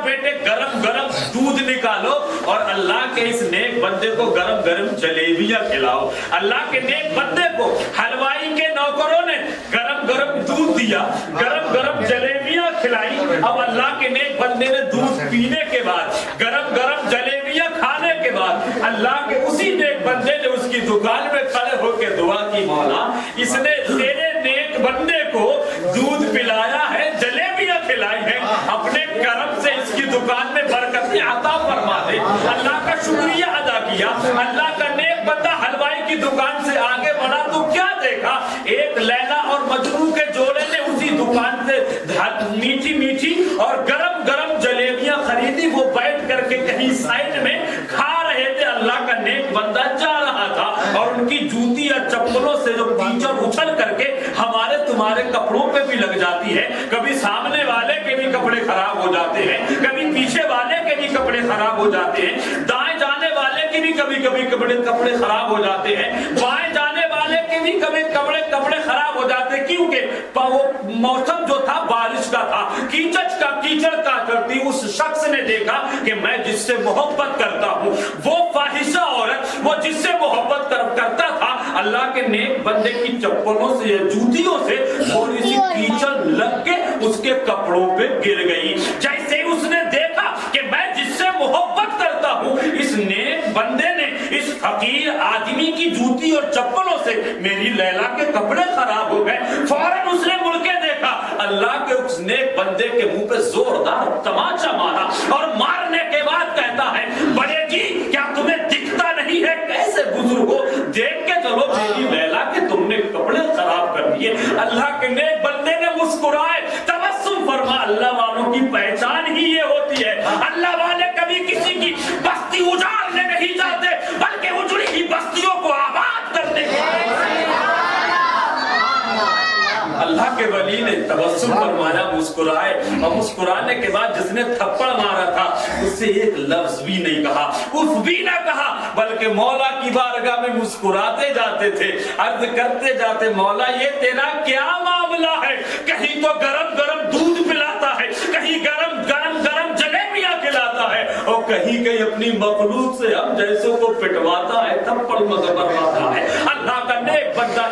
بیٹے گرم گرم دودھ نکالو اور اللہ کے اس نیک بندے کو گرم گرم جلیبیاں کھلاؤ. اللہ کے نیک بندے کو حلوائی کے نوکروں نے گرم گرم دودھ دیا, گرم گرم جلیبیاں کھلائی. اب اللہ کے نیک بندے نے دودھ پینے کے بعد, گرم گرم جلیبیاں کھانے کے بعد, اللہ کے اسی نیک بندے نے اس کی دکان میں کھڑے ہو کے دعا کی, مولا اس نے تیرے نیک بندے کو دودھ پلایا ہے, جلیبیاں کھلائی ہیں, اپنے کرم سے اس کی دکان میں برکت عطا فرما دے. اللہ کا شکریہ ادا کیا. اللہ کا نیک بندہ حلوائی کی دکان سے آگے بڑھا تو کیا دیکھا, ایک لیلا اور مجنون کے جوڑے نے اسی دکان سے میٹھی میٹھی اور گرم گرم جلیبیاں خریدی. وہ بیٹھ کر کے کہیں سائڈ میں کھا رہے تھے. اللہ کا نیک بندہ جا رہا تھا اور ان کی جوتی یا چپلوں سے جو کیچڑ اچھل کر کے ہمارے تمہارے کپڑوں پہ بھی لگ جاتی ہے, کبھی سامنے والے کے بھی کپڑے خراب ہو جاتے ہیں, کبھی پیچھے والے کے بھی کپڑے خراب ہو جاتے ہیں, دائیں جانے والے کے بھی کبھی کبھی کپڑے خراب ہو جاتے ہیں, بائیں جانے والے کے بھی کبھی کپڑے خراب ہو جاتے ہیں. کیونکہ وہ موسم جو تھا بارش کا تھا, کیچڑ کا چڑھتی. اس شخص نے دیکھا کہ میں جس سے محبت کرتا ہوں وہ فاحشہ عورت, وہ جس سے محبت کرتا تھا, اللہ کے نیک بندے کی چپلوں سے یا جوتیوں سے تھوڑی سی کیچڑ لگ کے اس کے کپڑوں پہ گر گئی. جیسے اس نے دیکھا کہ میں جس سے محبت کرتا ہوں, اس نیک بندے نے اس فقیر آدمی کی جوتی اور چپلوں سے میری لیلا کے کپڑے خراب ہو گئے. فوراً اس نے مڑ کے دیکھا, اللہ کے اس نیک بندے کے منہ پہ زوردار تماچا مارا اور مارنے کے بعد کہتا ہے, بڑے جی کیا تمہیں دکھتا نہیں ہے, کیسے بزرگ ہو, دیکھ کے چلو میری لیلا کے تم نے کپڑے خراب کر دیے. اللہ کے نیک بندے نے مسکرائے, تبسم فرما. اللہ والوں کی پہچان ہی یہ ہوتی ہے. اللہ والے کبھی کسی کی بستی اجاڑنے نہیں جاتے, بلکہ اجڑی ہوئی بستیوں کو آباد کرنے کے اللہ کے ولی نے تبسم فرمایا, مسکرائے, اور مسکرانے کے بعد جس نے تھپڑ مارا تھا اس سے ایک لفظ بھی نہیں کہا, اف بھی نہ کہا, بلکہ مولا کی بارگاہ میں مسکراتے جاتے تھے, عرض کرتے جاتے, مولا یہ تیرا کیا معاملہ ہے, کہیں تو گرم گرم دودھ پلاتا ہے, کہیں گرم گرم جلیبیاں کھلاتا ہے, اور کہیں اپنی مخلوق سے ہم جیسوں کو پٹواتا ہے, تھپڑ مرواتا ہے. اللہ کا نیک بندہ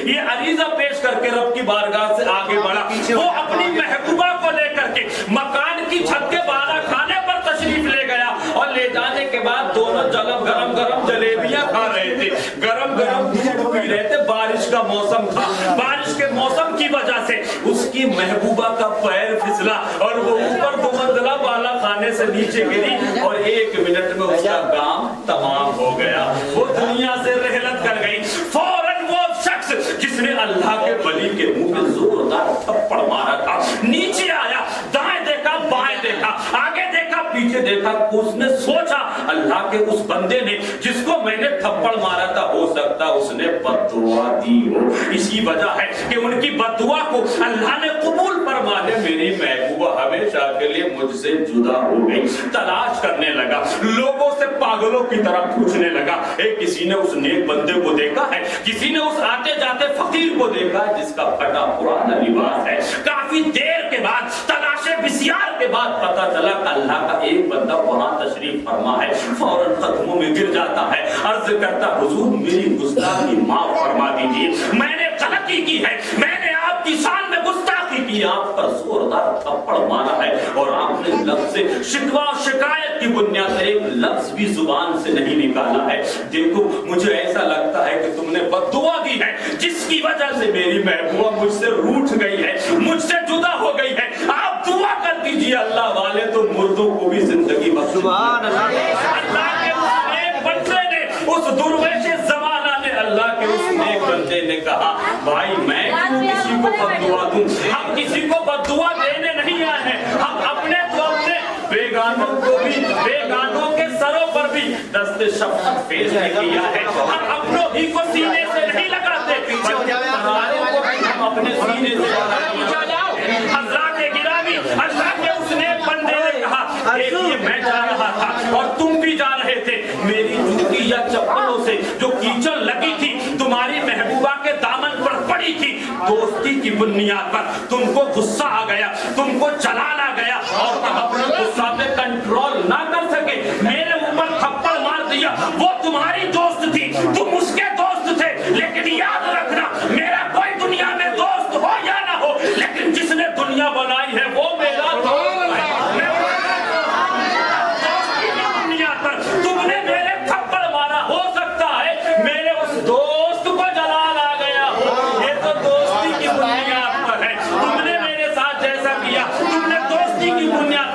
یہ عریضہ پیش کر کے رب کی بارگاہ سے آگے بڑھا. وہ اپنی محبوبہ کو لے کر کے مکان کی چھت کے بالا کھانے پر تشریف لے گیا, اور لے جانے کے بعد دونوں گرم گرم جلیبیاں کھا رہے تھے, گرم گرم دودھ پی رہے تھے. بارش کا موسم تھا, بارش کے موسم کی وجہ سے اس کی محبوبہ کا پیر پھسلا اور وہ اوپر دو منزلہ بالا خانے سے نیچے گری, اور 1 منٹ میں اس کا کام تمام ہو گیا. وہ دنیا سے رحلت کر گئی. فوراً وہ شخص جس نے اللہ کے ولی کے منہ میں زوردار تھپڑ مارا تھا نیچے آیا, دائیں دیکھا, بائیں دیکھا, آگے دیکھا, پیچھے دیکھا. اس نے سوچا اللہ کے اس بندے نے جس کو میں نے تھپڑ مارا تھا, ہو سکتا اس نے بد دعا دی ہو. اسی وجہ ہے کہ ان کی بد دعا کو اللہ نے قبول فرما لیا. میری محبوبہ ہمیشہ کے لیے مجھ سے جدا ہو گئی. تلاش کرنے لگا, لوگوں سے پاگلوں کی طرح پوچھنے لگا. کسی نے اس نیک بندے کو دیکھا ہے, کسی نے اس آتے جاتے فقیر کو دیکھا ہے جس کا پھٹا پرانا لباس ہے. کافی دیر کے بعد, تلاشے بسیار کے بعد پتا چلا کہ اللہ کا ایک بندہ وہاں تشریف فرما ہے. فوراً قدموں میں گر جاتا ہے, عرض کرتا, حضور میری گستاخی معاف فرما دیجیے, میں نے غلطی کی ہے, میں نے آپ کی شان میں گستاخی کی, آپ پر زوردار تھپڑ مارا ہے, اور آپ نے لفظ شکوہ و شکایت کی بنیاد پر ایک لفظ بھی زبان سے نہیں نکالا ہے. دیکھو مجھے ایسا لگتا ہے کہ تم نے بد دعا دی ہے, جس کی وجہ سے میری محبوبہ مجھ سے روٹھ گئی ہے, مجھ سے جدا ہو گئی ہے. آپ دعا کر دیجیے, اللہ والے تو مردوں کو بھی زندگی بخش. سبحان اللہ. اللہ کے اس نیک بندے نے, اس درویش زمانہ نے, اللہ کے اس نیک بندے نے کہا, بھائی میں کیوں کسی کو بد دعا دوں, ہم کسی کو بد دعا دینے نہیں آئے ہیں, ہم اپنے تو اپنے بیگانوں کو بھی, بیگانوں کے سروں پر بھی دست شفقت پیش کیا ہے. ہم اپنوں ہی کو سینے سے نہیں لگاتے, ہمارے کو ہم اپنے سینے سے لگاتے. حضرات گرامی, اللہ کے اس نیک بندے نے کہا, دیکھیے میں جا رہا تھا اور تم بھی جا رہے تھے, میری جوتی یا چپلوں سے جو کیچڑ لگی تھی تمہاری محبوبہ کے دامن پر پڑی تھی, دوستی کی بنیاد پر تم کو غصہ آ گیا, تم کو جلال آ گیا, اور تم اپنے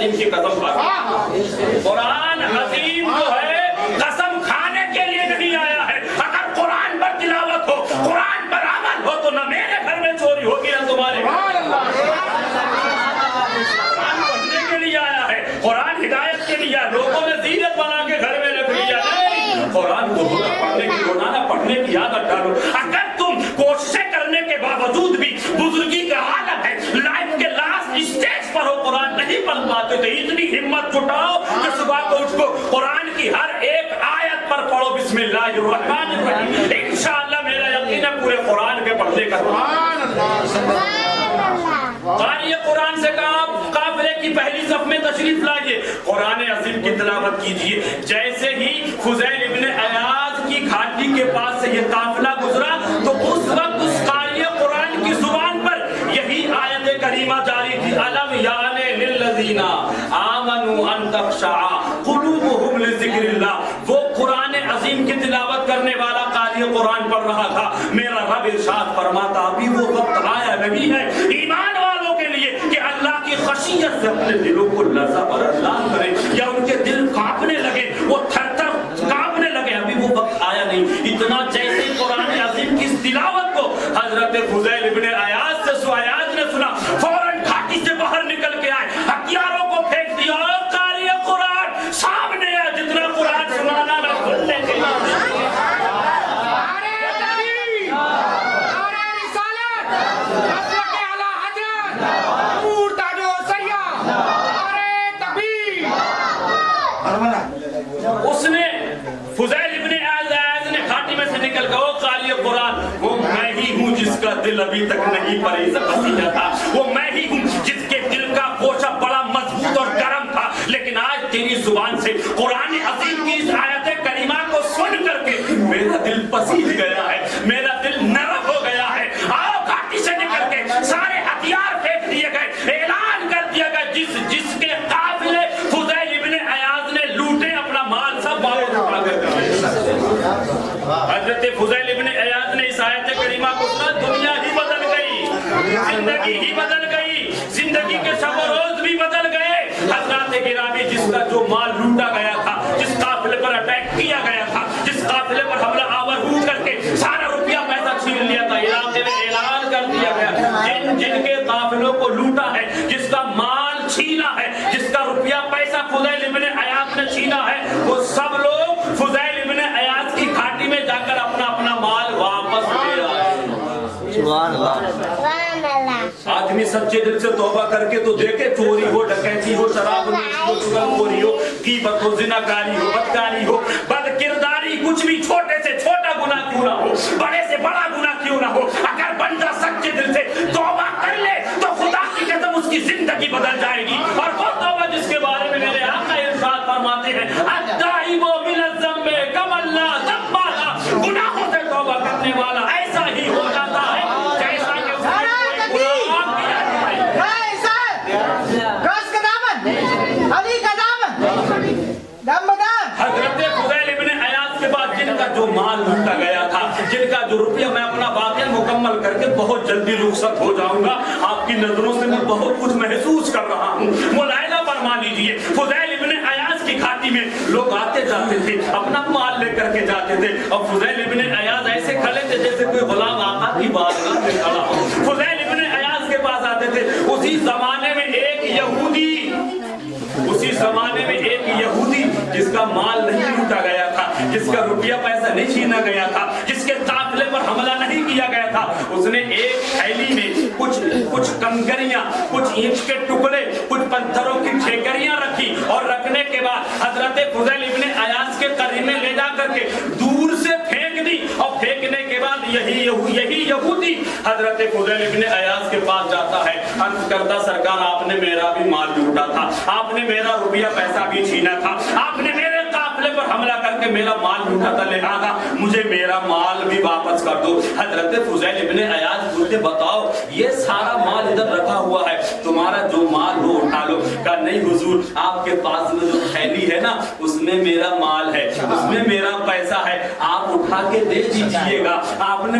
عظیم کی قسم کھا قرآن عظیم جو ہے قسم کھانے کے لیے نہیں آیا ہے. اگر قرآن پر تلاوت ہو, قرآن پر عمل ہو, تو نہ میرے گھر میں چوری ہوگی نہ تمہارے گھر. قرآن پڑھنے کے لیے آیا ہے, قرآن ہدایت کے لیے, لوگوں نے زینت بنا کے گھر میں رکھ لیا. نہیں, قرآن کو پڑھنے کی روزانہ پڑھنے کی عادت ڈالو. اگر تم کوششیں کرنے کے باوجود بھی بزرگی کا حالت ہے, لائف کے لاسٹ اسٹیج پر ہو, قرآن نہیں پڑھ پاتے, تو اتنی ہمت جٹاؤ کہ صبح کو اٹھ کو قرآن کی ہر ایک آیت پر پڑھو بسم اللہ الرحمن الرحیم. انشاءاللہ میرا یقین ہے پورے قرآن کے پڑھنے کا. قاری قرآن سے کہا قافلے کی پہلی صف میں تشریف لائیے, قرآن عظیم کی تلاوت کیجئے. جیسے ہی فضیل ابن عیاض کی گھاٹی کے پاس سے یہ قافلہ گزرا تو اس وقت اس قاری قرآن کی زبان پر یہی آیت کریمہ جاری تھی, الم یعن للذین آمنوا ان تخشع قلوبہم لذکر اللہ. وہ قرآن عظیم کی تلاوت کرنے والا قاری قرآن پڑھ رہا تھا. میرا رب ارشاد فرماتا ابھی وہ وقت آیا نہیں ہے ایمان والوں کے لیے کہ اللہ کی خشیت سے اپنے دلوں کو لرزہ پر اللہ کرے, یا ان کے دل کانپنے لگے, وہ تھر تھر کانپنے لگے. ابھی وہ وقت آیا نہیں. اتنا جیسے قرآن عظیم کی تلاوت کو حضرت فضیل ابن عیاض سے عیاض نے سنا, فوراً گھاٹی سے باہر نکل کے آئے, ہتھیاروں کو پھینک دیا, اور قاری قرآن سامنے ہے. جتنا قرآن سنانا نہ سننے کے اس نے فضیل ابن عیاض نے گھاٹی میں سے نکل گیا, وہ قاری قرآن, وہ میں ہی ہوں جس کا دل ابھی تک نہیں پسیجا تھا, وہ میں ہی ہوں جس کے دل کا گوشہ بڑا مضبوط اور گرم تھا, لیکن آج تیری زبان سے قرآن عظیم کی اس آیت کریمہ کو سن کر کے میرا دل پسیج گیا ہے, میرا دل نرم ہو گیا ہے. آؤ گھاٹی سے نکل کے سارے ہتھیار پھینک دیے گئے, اعلان کر دیا گیا جس کے قافلے فضیل ابن عیاض نے لوٹے اپنا مال سب واپس اٹھا کر. حضرت فضیل ابن عیاض نے اس آیت کریمہ کو سنا, دنیا ہی بدل گئی, زندگی ہی بدل گئی, زندگی کے شب و روز بھی بدل گئے. حضرات گرامی, جس کا جو مال لوٹا گیا تھا, جس قافلے پر اٹیک کیا گیا تھا, جس قافلے پر حملہ آور ہو کر کے سارا روپیہ پیسہ چھین لیا تھا, علاقے میں اعلان کر دیا گیا جن کے قافلوں کو لوٹا ہے, جس کا مال چھینا ہے, جس کا روپیہ پیسہ فضیل ابن عیاض نے چھینا ہے, وہ سب لوگ فضیل ابن عیاض کی گھاٹی میں جا کر اپنا اپنا مال واپس لے آئے. سبحان اللہ. آدمی سچے دل سے توبہ کر کے تو دیکھے, چوری ہو, ڈکیتی ہو, شراب ہو, چغلخوری ہو, غیبت ہو, زناکاری ہو, بدکاری ہو, بد کرداری, کچھ بھی چھوٹے سے چھوٹا گناہ کیوں نہ ہو, بڑے سے بڑا گناہ کیوں نہ ہو, اگر بندہ سچے دل سے توبہ کر لے تو خدا کی قسم اس کی زندگی بدل جائے گی. اور وہ توبہ جس کے بارے میں میرے آقا ارشاد فرماتے ہیں, التائب من الذنب کمن لا ذنب له, گناہوں سے توبہ کرنے والا ایسا ہی ہو جاتا ہے جیسا کہ حضرت فضیل ابن عیاض کے بعد جن کا جو مال لوٹا گیا تھا, جن کا جو روپیہ, میں اپنا واقعہ مکمل کر کے بہت جلدی رخصت ہو جاؤں گا, آپ کی نظروں سے میں بہت کچھ محسوس کر رہا ہوں. ملاحظہ فرما لیجئے, فضیل ابن عیاض کی گھاٹی میں لوگ آتے جاتے تھے, اپنا مال لے کر کے جاتے تھے, اور فضیل ابن عیاض ایسے کھڑے تھے جیسے کوئی غلام آقا کی بارگاہ میں کھڑا ہو. فضیل ابن عیاض کے پاس آتے تھے. اسی زمانے میں ایک یہودی جس کا مال نہیں لوٹا گیا تھا, جس کا روپیہ پیسہ نہیں چھینا گیا تھا, جس کے قافلے پر حملہ نہیں کیا گیا تھا, اس نے ایک تھیلی میں کچھ کنکریاں, کچھ اینٹ کے ٹکڑے, کچھ پتھروں کی ٹھیکریاں رکھی, اور رکھنے کے بعد حضرت فضیل ابن عیاض کے قریب میں لے جا کر کے دور سے پھینک دی, اور پھینکنے کے بعد یہی یہودی حضرت فضیل ابن عیاض کے پاس جاتا ہے, عرض کرتا سرکار آپ نے میرا بھی مال لوٹا تھا, آپ نے میرا روپیہ پیسہ بھی چھینا تھا, آپ نے میرے قافلے پر حملہ کر کے میرا مال لوٹا تھا, لہذا مجھے میرا مال بھی واپس کر دو. حضرت فضیل ابن عیاض بولتے بتاؤ یہ سارا مال ادھر رکھا ہوا ہے, تمہارا جو مال ہو اٹھا لو, کہا نہیں حضور آپ کے پاس میں جو تھیلی ہے نا اس میں میرا مال ہے, اس میں میرا پیسہ ہے, آپ اٹھا کے دے دیجئے گا.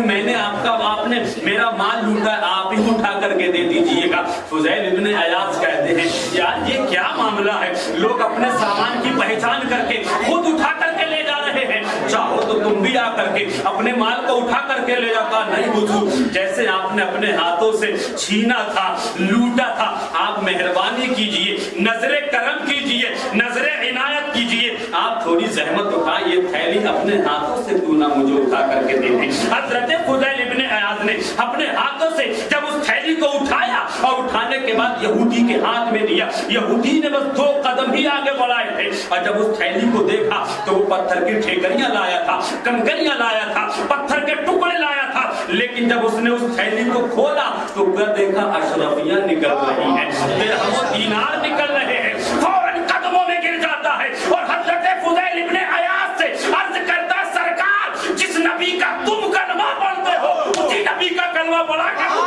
میں نے آپ نے میرا مال لوٹا ہے, آپ ہی اٹھا کر کے دے دیجئے گا. فضیل ابن عیاض کہتے ہیں یار یہ کیا معاملہ ہے, لوگ اپنے سامان کی پہچان کر کے خود اٹھا کر کے لے جا رہے ہیں, چاہو تو تم بھی آ کر کے اپنے مال کو اٹھا کر کے لے جاتا. نہیں حضور جیسے آپ نے اپنے ہاتھوں سے چھینا تھا, لوٹا تھا, آپ مہربانی کیجئے, نظر کرم کیجئے, نظر عنایت کیجئے, آپ تھوڑی زحمت اٹھا, یہ تھیلی اپنے ہاتھوں سے کیوں نہ مجھے اٹھا کر کے دے دیں. حضرت فضیل ابن عیاض نے اپنے ہاتھوں سے جب اس تھیلی کو اٹھایا اور اٹھانے کے بعد یہودی کے ہاتھ میں دیا, یہودی نے بس 2 قدم ہی آگے بڑھائے تھے, اور جب اس تھیلی کو دیکھا تو وہ پتھر کی ٹھیکریاں لایا تھا, کنکریاں لایا تھا, پتھر کے ٹکڑے لایا تھا. لیکن جب اس نے اس تھیلی کو کھولا تو دیکھا اشرفیاں نکل رہی ہیں, درہم و دینار نکل رہے ہیں, فوراً قدموں میں گر جاتا ہے اور حضرت فضیل ابن عیاض سے عرض کرتا سرکار جس نبی کا تم کلمہ پڑھتے ہو اسی نبی کا کلمہ پڑھا کر.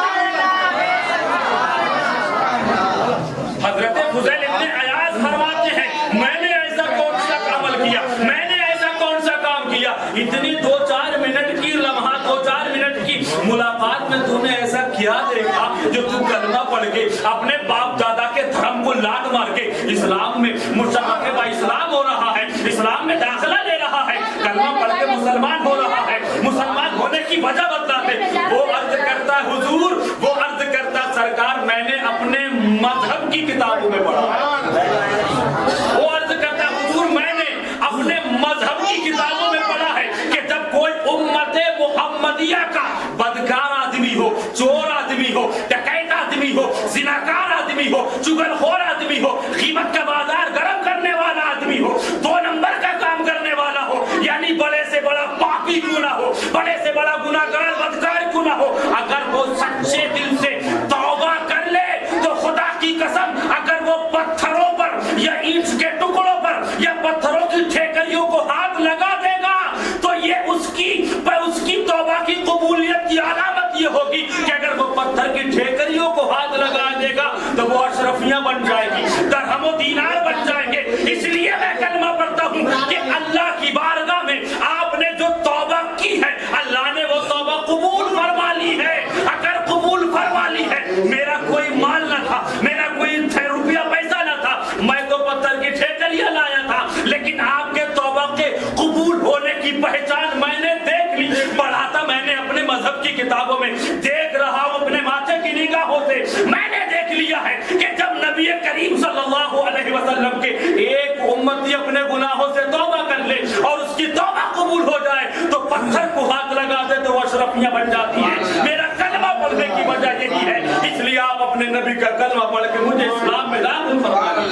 حضرت فضیل ابن عیاض فرماتے ہیں میں نے ایسا کون سا عمل کیا, میں نے ایسا کون سا کام کیا, اتنی 2-4 منٹ کی لمحات 2-4 منٹ کی ملاقات میں تو نے ایسا کیا دیکھا جو تو کلمہ پڑھ کے اپنے باپ دادا کے دھرم کو لات مار کے اسلام میں مشرف با اسلام ہو رہا ہے, اسلام میں داخلہ لے رہا ہے, کلمہ پڑھ کے مسلمان ہو رہا ہے, مسلمان ہونے کی وجہ بتاتے. وہ عرض کرتا ہے حضور, وہ عرض کرتا سرکار میں نے اپنے مذہب کی کتابوں میں پڑھا ہے. وہ عرض کرتا حضور میں نے اپنے مذہب کی کتابوں میں پڑھا ہے کہ جب کوئی امت محمدیہ کا بدکار آدمی ہو, چور آدمی ہو, ڈکیت آدمی ہو, زناکار آدمی ہو, چغلخور آدمی ہو, قیمت کا بازار گرم کرنے والا آدمی ہو, 2 نمبر کا کام کرنے والا ہو, یعنی بڑے سے بڑا پاپی کیوں نہ ہو, بڑے سے بڑا گناہگار بدکار کیوں نہ ہو, اگر وہ سچے دل سے توبہ کر لے تو خدا کی قسم اگر وہ پتھروں پر یا اینٹ کے ٹکڑوں پر یا پتھروں کی ٹھیکریوں کو ہاتھ لگا دے گا تو یہ اس کی توبہ کی قبولیت کی علامت یہ ہوگی کہ اگر وہ پتھر کی ٹھیکریوں کو ہاتھ لگا دے گا تو وہ اشرفیاں بن جائے گی, درہم و دینار بن جائیں گے. اس لیے میں کلمہ پڑھتا ہوں کہ اللہ کی بارگاہ میں آپ نے جو توبہ کی ہے اللہ نے وہ توبہ قبول فرما لی ہے. اگر قبول فرما لی ہے, میرا کوئی مال نہ تھا, میرا کوئی روپیہ پیسہ نہ تھا, میں تو پتھر کی ٹھیکریاں لایا تھا, لیکن آپ کے توبہ کے قبول ہونے کی پہچان میں نے دیکھ لی. پڑھا تھا میں نے اپنے مذہب کی کتابوں میں, دیکھ رہا ہوں اپنے ماتھے کی نگاہوں سے, میں نے دیکھ لیا ہے کہ جب نبی کریم صلی اللہ علیہ وسلم کے ایک امتی اپنے گناہوں سے توبہ کر لے اور اس کی توبہ قبول ہو جائے تو پتھر کو ہاتھ لگا دے تو وہ اشرفیاں بن جاتی ہیں. میرا کلمہ پڑھنے کی وجہ یہی ہے, اس لیے آپ اپنے نبی کا کلمہ پڑھ کے مجھے اسلام میں داخل فرما دیں.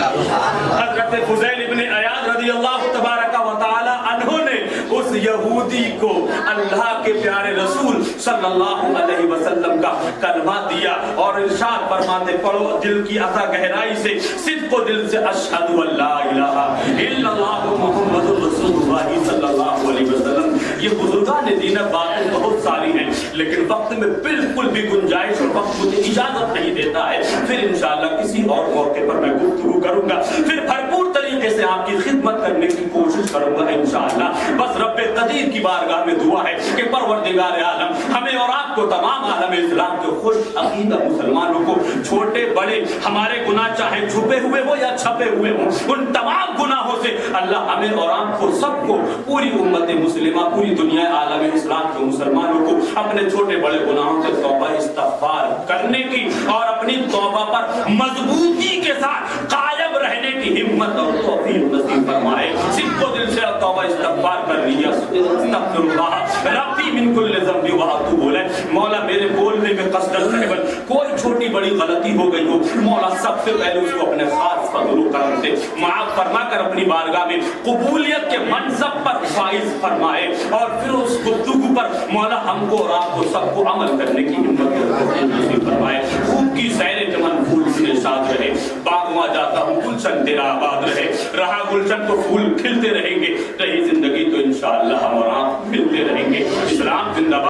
حضرت فضیل ابن عیاض رضی اللہ تبارک و تعالی عنہ نے اس یہودی کو اللہ کے پیارے رسول صلی اللہ علیہ وسلم کا کلمہ دیا اور ارشاد فرماتے پڑھو دل کی عطا گہرائی سے, صدق و دل سے اشہد ان لا الہ الا اللہ محمد رسول اللہ صلی اللہ علیہ وسلم. یہ بزرگان دین باتیں بہت ساری ہیں لیکن وقت میں بالکل بھی گنجائش اور وقت مجھے اجازت نہیں دیتا ہے. پھر انشاءاللہ کسی اور موقع پر میں گفتگو کروں گا, پھر بھرپور طریقے سے آپ کی خدمت کرنے کی کوشش کروں گا انشاءاللہ. بس رب قدیر کی بارگاہ میں دعا ہے کہ پروردگار عالم ہمیں اور آپ کو تمام عالم اسلام کے خوش عقیدہ مسلمانوں کو, چھوٹے بڑے ہمارے گناہ چاہے چھپے ہوئے ہو یا چھپے ہوئے ہوں, ان تمام گناہوں سے اللہ ہمیں اور آپ کو سب کو پوری امت مسلمہ پوری دنیا عالم اسلام کے مسلمانوں کو اپنے چھوٹے بڑے گناہوں سے توبہ استغفار کرنے کی اور اپنی توبہ پر مضبوطی کے ساتھ قائم رہنے کی ہمت اور توفیق نصیب فرمائے. صدق و دل سے توبہ استغفار کر لیا, استغفر اللہ ربی من کل ذنب واتوب الیہ. مولا میرے بولنے میں قصدن صاحب کوئی چھوٹی بڑی غلطی ہو گئی ہو, مولا سب سے پہلے اس کو اپنے خاص فضل و کرم سے معاف فرما کر اپنی بارگاہ میں قبولیت کے منصب پر فائز فرمائے اور پھر اس گفتگو پر مولا ہم کو اور آپ کو سب کو عمل کرنے کی ہمت نصیب فرمائے. خوب کی سیر چمن پھول سے شاد رہے, باغواں جاتا ہوں گلشن تیرا آباد رہے, رہا گلشن کو پھول کھلتے رہیں گے, رہی زندگی تو انشاءاللہ ہم اور آپ ملتے رہیں گے. اسلام زندہ باد.